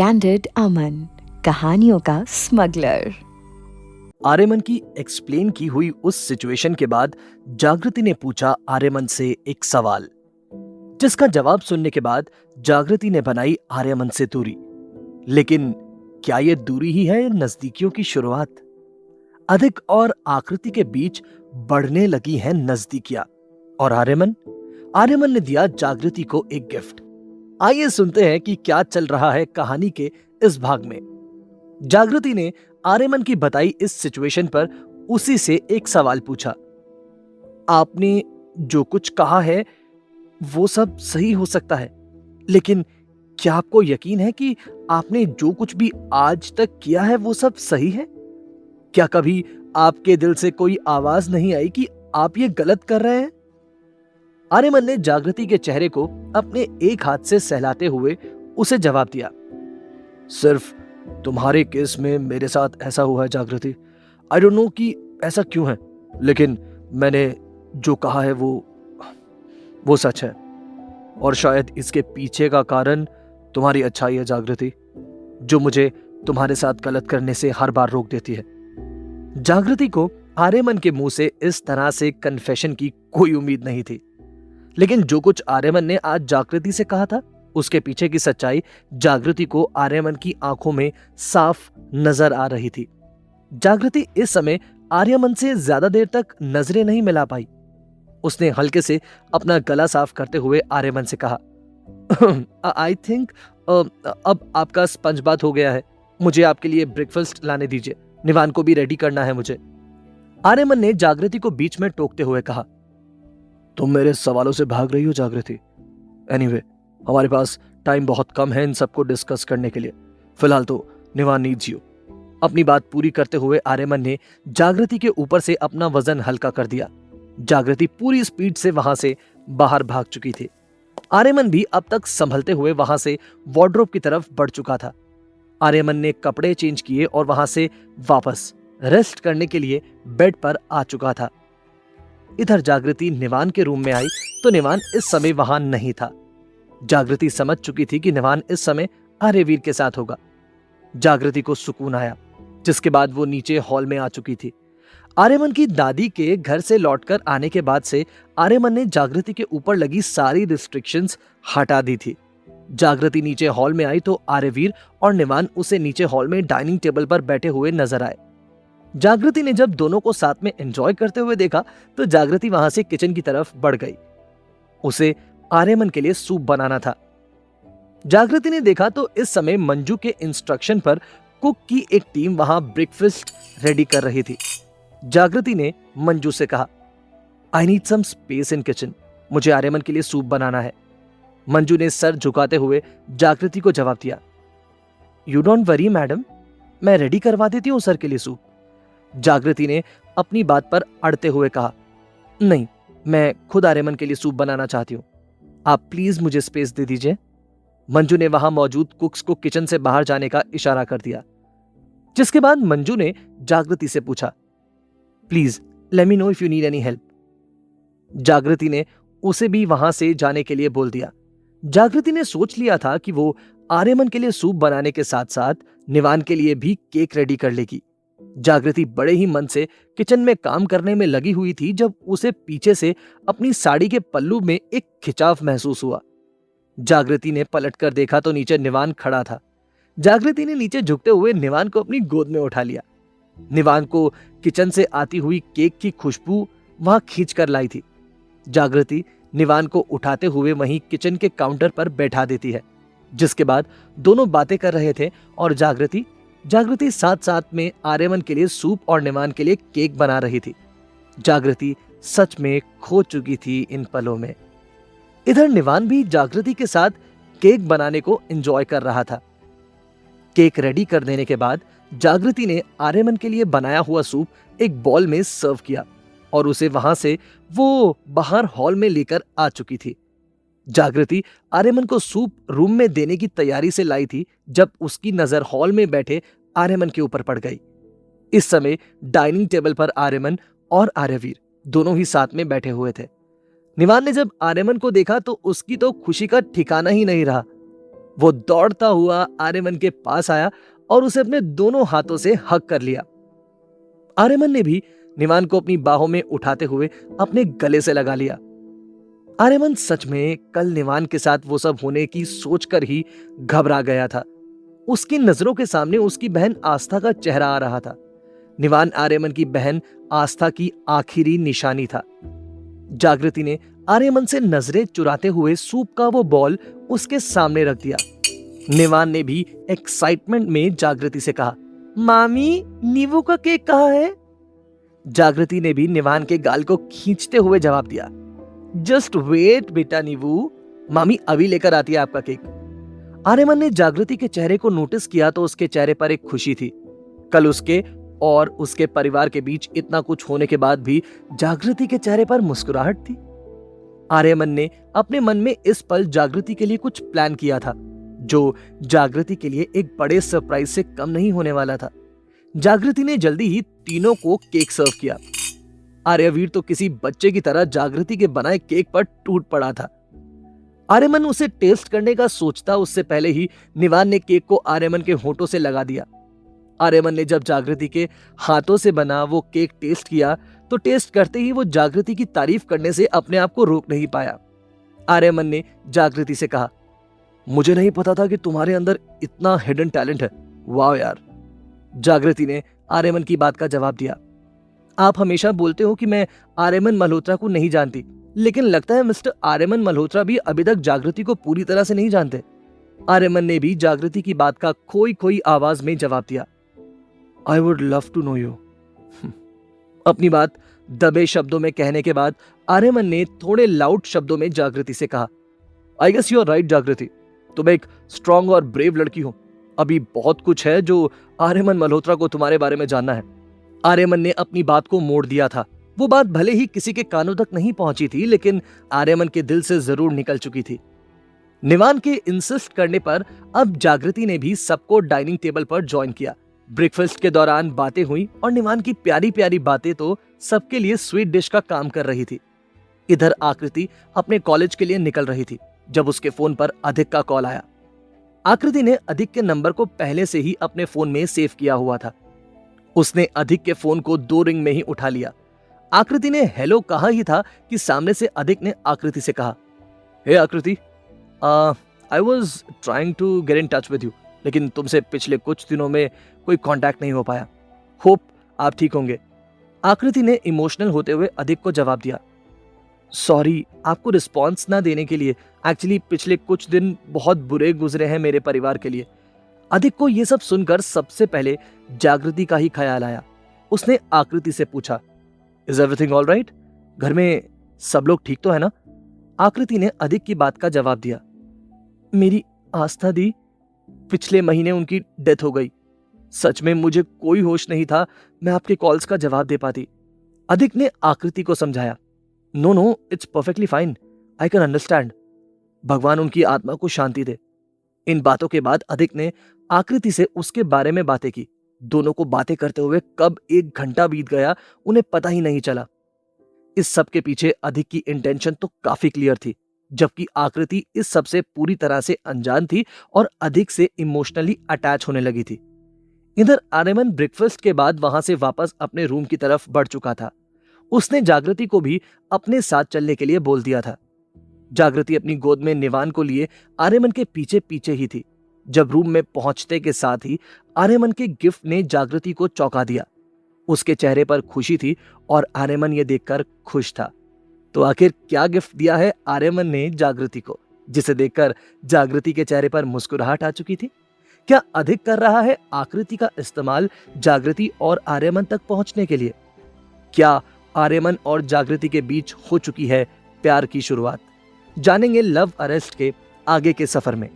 Candid अमन, कहानियों का smuggler. Aryaman की एक्सप्लेन की हुई उस सिचुएशन के बाद जागृति ने पूछा आर्यमन से एक सवाल, जिसका जवाब सुनने के बाद जागृति ने बनाई आर्यमन से दूरी। लेकिन क्या यह दूरी ही है या नजदीकियों की शुरुआत? अधिक और आकृति के बीच बढ़ने लगी हैं नजदीकियां। और आर्यमन ने दिया जागृति को एक गिफ्ट। आइए सुनते हैं कि क्या चल रहा है कहानी के इस भाग में। जागृति ने आर्यमन की बताई इस सिचुएशन पर उसी से एक सवाल पूछा। आपने जो कुछ कहा है वो सब सही हो सकता है, लेकिन क्या आपको यकीन है कि आपने जो कुछ भी आज तक किया है वो सब सही है? क्या कभी आपके दिल से कोई आवाज नहीं आई कि आप ये गलत कर रहे हैं? आर्यमन ने जागृति के चेहरे को अपने एक हाथ से सहलाते हुए उसे जवाब दिया। सिर्फ तुम्हारे केस में मेरे साथ ऐसा हुआ है जागृति। आई डोंट नो कि ऐसा क्यों है, लेकिन मैंने जो कहा है वो सच है। और शायद इसके पीछे का कारण तुम्हारी अच्छाई है जागृति, जो मुझे तुम्हारे साथ गलत करने से हर बार रोक देती है। जागृति को आर्यमन के मुंह से इस तरह से कन्फेशन की कोई उम्मीद नहीं थी, लेकिन जो कुछ आर्यमन ने आज जागृति से कहा था उसके पीछे की सच्चाई जागृति को आर्यमन की आंखों में साफ नजर आ रही थी। जागृति इस समय आर्यमन से ज्यादा देर तक नजरें नहीं मिला पाई। उसने हल्के से अपना गला साफ करते हुए आर्यमन से कहा, आई थिंक अब आपका स्पंज बात हो गया है। मुझे आपके लिए ब्रेकफास्ट लाने दीजिए, निवान को भी रेडी करना है मुझे। आर्यमन ने जागृति को बीच में टोकते हुए कहा, तुम मेरे सवालों से भाग रही हो जागृति। एनीवे, हमारे पास टाइम बहुत कम है इन सबको डिस्कस करने के लिए। फिलहाल तो निवान नीड्स यू। अपनी बात पूरी करते हुए आर्यमन ने जागृति के ऊपर से अपना वजन हल्का कर दिया। जागृति पूरी स्पीड से वहां से बाहर भाग चुकी थी। आर्यमन भी अब तक संभलते हुए वहां से वार्डरोब की तरफ बढ़ चुका था। आर्यमन ने कपड़े चेंज किए और वहां से वापस रेस्ट करने के लिए बेड पर आ चुका था। इधर जागृति निवान के रूम में आई तो निवान इस समय वहां नहीं था। जागृति समझ चुकी थी कि निवान इस समय आर्यवीर के साथ होगा। जागृति को सुकून आया, जिसके बाद वो नीचे हॉल में आ चुकी थी। आर्यमन की दादी के घर से लौटकर आने के बाद से आर्यमन ने जागृति के ऊपर लगी सारी रिस्ट्रिक्शंस हटा दी थी। जागृति नीचे हॉल में आई तो आर्यवीर और निवान उसे नीचे हॉल में डाइनिंग टेबल पर बैठे हुए नजर आए। जागृति ने जब दोनों को साथ में एंजॉय करते हुए देखा तो जागृति वहां से किचन की तरफ बढ़ गई। उसे आर्यमन के लिए सूप बनाना था। जागृति ने देखा तो इस समय मंजू के इंस्ट्रक्शन पर कुक की एक टीम वहां ब्रेकफास्ट रेडी कर रही थी। जागृति ने मंजू से कहा, I need some space in kitchen. मुझे आर्यमन के लिए सूप बनाना है। मंजू ने सर झुकाते हुए जागृति को जवाब दिया, यू डोंट वरी मैडम, मैं रेडी करवा देती हूँ सर के लिए सूप। जागृति ने अपनी बात पर अड़ते हुए कहा, नहीं, मैं खुद आर्यमन के लिए सूप बनाना चाहती हूँ। आप प्लीज मुझे स्पेस दे दीजिए। मंजू ने वहां मौजूद कुक्स को किचन से बाहर जाने का इशारा कर दिया, जिसके बाद मंजू ने जागृति से पूछा, please let me know if you need any help. जागृति ने उसे भी वहां से जाने के लिए बोल दिया। जागृति ने सोच लिया था कि वो आर्यमन के लिए सूप बनाने के साथ साथ निवान के लिए भी केक रेडी कर लेगी। जागृति बड़े ही मन से किचन में काम करने में लगी हुई थी जब उसे पीछे से अपनी साड़ी के पल्लू में एक खिंचाव महसूस हुआ। जागृति ने पलटकर देखा तो नीचे निवान खड़ा था। जागृति ने नीचे झुकते हुए निवान को अपनी गोद में उठा लिया। निवान को किचन से आती हुई केक की खुशबू वहां खींच कर लाई थी। जागृति निवान को उठाते हुए वहीं किचन के काउंटर पर बैठा देती है, जिसके बाद दोनों बातें कर रहे थे और जागृति साथ साथ में आर्यमन के लिए सूप और निवान के लिए केक बना रही थी। जागृति सच में खो चुकी थी इन पलों में। इधर निवान भी जागृति के साथ केक बनाने को एंजॉय कर रहा था। केक रेडी कर देने के बाद जागृति ने आर्यमन के लिए बनाया हुआ सूप एक बॉल में सर्व किया और उसे वहां से वो बाहर हॉल में लेकर आ चुकी थी। जागृति आर्यमन को सूप रूम में देने की तैयारी से लाई थी जब उसकी नजर हॉल में बैठे आर्यमन के ऊपर पड़ गई। इस समय डाइनिंग टेबल पर आर्यमन और आर्यवीर दोनों ही साथ में बैठे हुए थे। निवान ने जब आर्यमन को देखा तो उसकी तो खुशी का ठिकाना ही नहीं रहा। वो दौड़ता हुआ आर्यमन के पास आया और उसे अपने दोनों हाथों से हग कर लिया। आर्यमन ने भी निवान को अपनी बाहों में उठाते हुए अपने गले से लगा लिया। आर्यमन सच में कल निवान के साथ वो सब होने की सोचकर ही घबरा गया था। उसकी नजरों के सामने उसकी बहन आस्था का चेहरा आ रहा था। निवान आर्यमन की बहन आस्था की आखिरी निशानी था। जागृति ने आर्यमन से नजरें चुराते हुए सूप का वो बॉल उसके सामने रख दिया। निवान ने भी एक्साइटमेंट में जागृति से कहा, मामी, नींबू का केक कहाँ है? जागृति ने भी निवान के गाल को खींचते हुए जवाब दिया, जस्ट वेट बेटा नींबू, मामी अभी लेकर आती है आपका केक। आर्यमन ने जागृति के चेहरे को नोटिस किया तो उसके चेहरे पर एक खुशी थी। कल उसके और उसके परिवार के बीच इतना कुछ होने के बाद भी जागृति के चेहरे पर मुस्कुराहट थी। आर्यमन ने अपने मन में इस पल जागृति के लिए कुछ प्लान किया था, जो जागृति के लिए एक बड़े सरप्राइज से कम नहीं होने वाला था। जागृति ने जल्दी ही तीनों को केक सर्व किया। आर्यवीर तो किसी बच्चे की तरह जागृति के बनाए केक पर टूट पड़ा था। आर्यमन उसे टेस्ट करने का सोचता उससे पहले ही निवान ने केक को आर्यमन के होठों से लगा दिया। आर्यमन ने जब जागृति के हाथों से बना वो केक टेस्ट किया तो टेस्ट करते ही वो जागृति की तारीफ करने से अपने आप को रोक नहीं पाया। आर्यमन ने जागृति से कहा, मुझे नहीं पता था कि तुम्हारे अंदर इतना हिडन टैलेंट है, वाह यार। जागृति ने आर्यमन की बात का जवाब दिया, आप हमेशा बोलते हो कि मैं आर्यमन मल्होत्रा को नहीं जानती, लेकिन लगता है मिस्टर आर्यमन मल्होत्रा भी अभी तक जागृति को पूरी तरह से नहीं जानते। आर्यमन ने भी जागृति की बात का खोई खोई आवाज में जवाब दिया, I would love to know you. अपनी बात दबे शब्दों में कहने के बाद आर्यमन ने थोड़े लाउड शब्दों में जागृति से कहा, I guess you are right Jagriti, तुम एक स्ट्रांग और ब्रेव लड़की हो। अभी बहुत कुछ है जो आर्यमन मल्होत्रा को तुम्हारे बारे में जानना है। आर्यमन ने अपनी बात को मोड़ दिया था। वो बात भले ही किसी के कानों तक नहीं पहुंची थी, लेकिन आर्यमन के दिल से जरूर निकल चुकी थी। निवान के इंसिस्ट करने पर अब जागृति ने भी सबको डाइनिंग टेबल पर ज्वाइन किया। ब्रेकफास्ट के दौरान बातें हुई और निवान की प्यारी प्यारी बातें तो सबके लिए स्वीट डिश का काम कर रही थी। इधर आकृति अपने कॉलेज के लिए निकल रही थी जब उसके फोन पर अधिक का कॉल आया। आकृति ने अधिक के नंबर को पहले से ही अपने फोन में सेव किया हुआ था। उसने अधिक के फोन को 2 रिंग में ही उठा लिया। आकृति ने हेलो कहा ही था कि सामने से अधिक ने आकृति से कहा, hey Aakriti, I was trying to get in touch with you, लेकिन तुमसे पिछले कुछ दिनों में कोई कांटेक्ट नहीं हो पाया। होप आप ठीक होंगे। आकृति ने इमोशनल होते हुए अधिक को जवाब दिया, सॉरी आपको रिस्पॉन्स ना देने के लिए, एक्चुअली पिछले कुछ दिन बहुत बुरे गुजरे हैं मेरे परिवार के लिए। अधिक को यह सब सुनकर सबसे पहले जागृति का ही ख्याल आया। उसने आकृति से पूछा, इज एवरीथिंग ऑल राइट? घर में सब लोग ठीक तो है ना? आकृति ने अधिक की बात का जवाब दिया, मेरी आस्था दी, पिछले महीने उनकी डेथ हो गई। सच में मुझे कोई होश नहीं था मैं आपके कॉल्स का जवाब दे पाती। अधिक ने आकृति को समझाया, no it's perfectly fine, I can understand. भगवान उनकी आत्मा को शांति दे। इन बातों के बाद अधिक ने आकृति से उसके बारे में बातें की। दोनों को बातें करते हुए कब 1 घंटा बीत गया उन्हें पता ही नहीं चला। इस सब के पीछे अधिक की इंटेंशन तो काफी क्लियर थी, जबकि आकृति इस सब से पूरी तरह से अनजान थी और अधिक से इमोशनली अटैच होने लगी थी। इधर आर्यमन ब्रेकफास्ट के बाद वहां से वापस अपने रूम की तरफ बढ़ चुका था। उसने जागृति को भी अपने साथ चलने के लिए बोल दिया था। जागृति अपनी गोद में निवान को लिए आर्यमन के पीछे पीछे ही थी। जब रूम में पहुंचते के साथ ही आर्यमन के गिफ्ट ने जागृति को चौंका दिया। उसके चेहरे पर खुशी थी और आर्यमन ये देखकर खुश था। तो आखिर क्या गिफ्ट दिया है आर्यमन ने जागृति को, जिसे देखकर जागृति के चेहरे पर मुस्कुराहट आ चुकी थी? क्या अधिक कर रहा है आकृति का इस्तेमाल जागृति और आर्यमन तक पहुंचने के लिए? क्या आर्यमन और जागृति के बीच हो चुकी है प्यार की शुरुआत? जानेंगे लव अरेस्ट के आगे के सफर में।